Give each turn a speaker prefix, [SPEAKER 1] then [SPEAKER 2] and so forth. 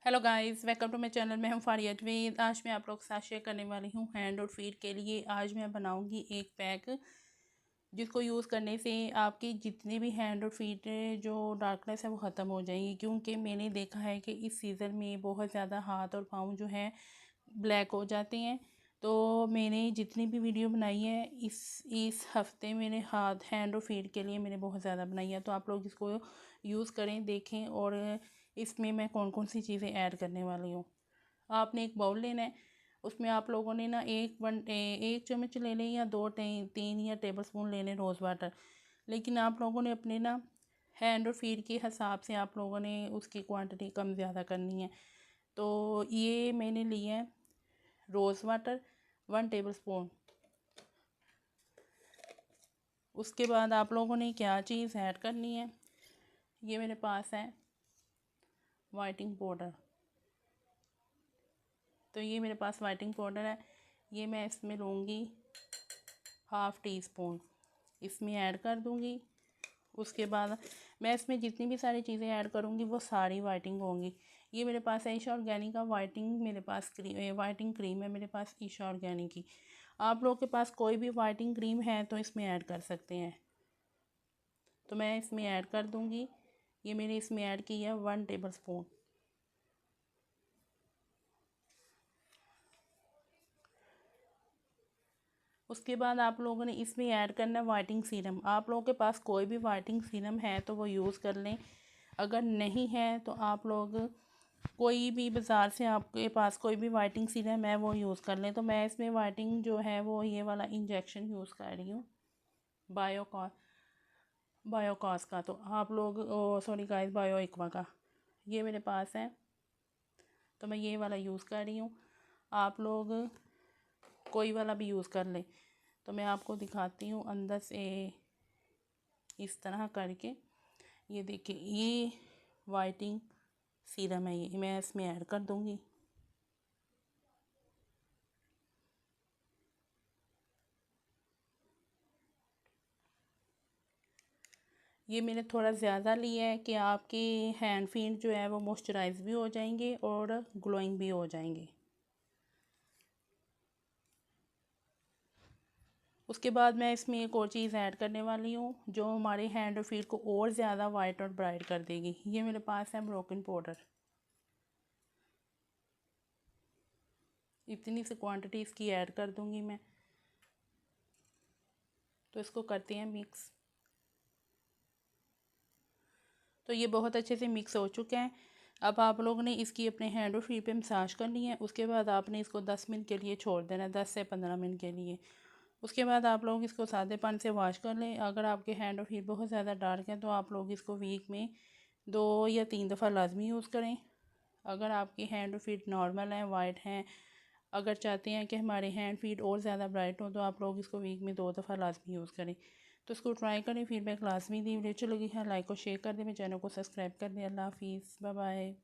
[SPEAKER 1] Hello guys, welcome to my channel. मैं हूं फारिया अजमेर। आज मैं आप लोग के साथ शेयर करने वाली हूं हैंड और फीट के लिए। आज मैं बनाऊंगी एक पैक जिसको यूज़ करने से आपकी जितनी भी हैंड और फीट जो डार्कनेस है वो ख़त्म हो जाएंगी। क्योंकि मैंने देखा है कि इस सीज़न में बहुत ज़्यादा हाथ और पाँव जो है ब्लैक हो जाते हैं। तो मैंने जितनी भी वीडियो बनाई है इस हफ्ते मैंने हैंड और फीट के लिए मैंने बहुत ज़्यादा बनाई है। तो आप लोग इसको यूज़ करें, देखें। और इसमें मैं कौन कौन सी चीज़ें ऐड करने वाली हूँ। आपने एक बाउल लेना है, उसमें आप लोगों ने ना एक चम्मच ले लें या तीन या टेबल स्पून ले लें रोज़ वाटर। लेकिन आप लोगों ने अपने ना हैंड और फीट के हिसाब से आप लोगों ने उसकी क्वांटिटी कम ज़्यादा करनी है। तो ये मैंने लिया है रोज़ वाटर 1 टेबल स्पून। उसके बाद आप लोगों ने क्या चीज़ ऐड करनी है, ये मेरे पास है वाइटिंग पाउडर। तो ये मेरे पास वाइटिंग पाउडर है, ये मैं इसमें लूँगी 1/2 टी स्पून, इसमें ऐड कर दूँगी। उसके बाद मैं इसमें जितनी भी सारी चीज़ें ऐड करूँगी वो सारी वाइटिंग होंगी। ये मेरे पास है ईशा ऑर्गेनिक का वाइटिंग, मेरे पास वाइटिंग क्रीम है मेरे पास ईशा ऑर्गेनिक की। आप लोग के पास कोई भी वाइटिंग क्रीम है तो इसमें ऐड कर सकते हैं। तो मैं इसमें ऐड कर दूँगी, ये मैंने इसमें ऐड की है 1 टेबल स्पून। उसके बाद आप लोगों ने इसमें ऐड करना है वाइटिंग सीरम। आप लोगों के पास कोई भी वाइटिंग सीरम है तो वो यूज़ कर लें। अगर नहीं है तो आप लोग कोई भी बाज़ार से आपके पास कोई भी वाइटिंग सीरम है वो यूज़ कर लें। तो मैं इसमें वाइटिंग जो है वो ये वाला इंजेक्शन यूज़ कर रही हूँ, बायोकॉस बायोकॉस का। तो आप लोग सॉरी गाइस, बायो एक्वा का ये मेरे पास है, तो मैं ये वाला यूज़ कर रही हूँ। आप लोग कोई वाला भी यूज़ कर लें। तो मैं आपको दिखाती हूँ अंदर से इस तरह करके। ये देखिए, ये वाइटिंग सीरम है, ये मैं इसमें ऐड कर दूँगी। ये मैंने थोड़ा ज़्यादा लिया है कि आपके हैंड फीट जो है वो मॉइस्चराइज भी हो जाएंगे और ग्लोइंग भी हो जाएंगे। उसके बाद मैं इसमें एक और चीज़ ऐड करने वाली हूँ जो हमारे हैंड और फीट को और ज़्यादा वाइट और ब्राइट कर देगी। ये मेरे पास है ब्रोकन पाउडर। इतनी सी क्वांटिटी इसकी ऐड कर दूँगी मैं। तो इसको करते हैं मिक्स। तो ये बहुत अच्छे से मिक्स हो चुका है। अब आप लोगों ने इसकी अपने हैंड और फीट पे मसाज करनी है। उसके बाद आपने इसको 10 मिनट के लिए छोड़ देना है, 10 से 15 मिनट के लिए। उसके बाद आप लोग इसको सादे पानी से वॉश कर लें। अगर आपके हैंड और फीट बहुत ज़्यादा डार्क है तो आप लोग इसको वीक में 2 या 3 दफ़ा लाजमी यूज़ करें। अगर आपकी हैंड और फीट नॉर्मल हैं, वाइट हैं, अगर चाहते हैं कि हमारे हैंड फीट और ज़्यादा ब्राइट हो तो आप लोग इसको वीक में 2 दफ़ा लाजमी यूज़ करें। तो इसको ट्राई करें, फीडबैक लाजमी दी। वीडियो अच्छी लगी है लाइक और शेयर कर दें, मेरे चैनल को सब्सक्राइब कर दें। अल्लाह हाफिज़, बाय बाय।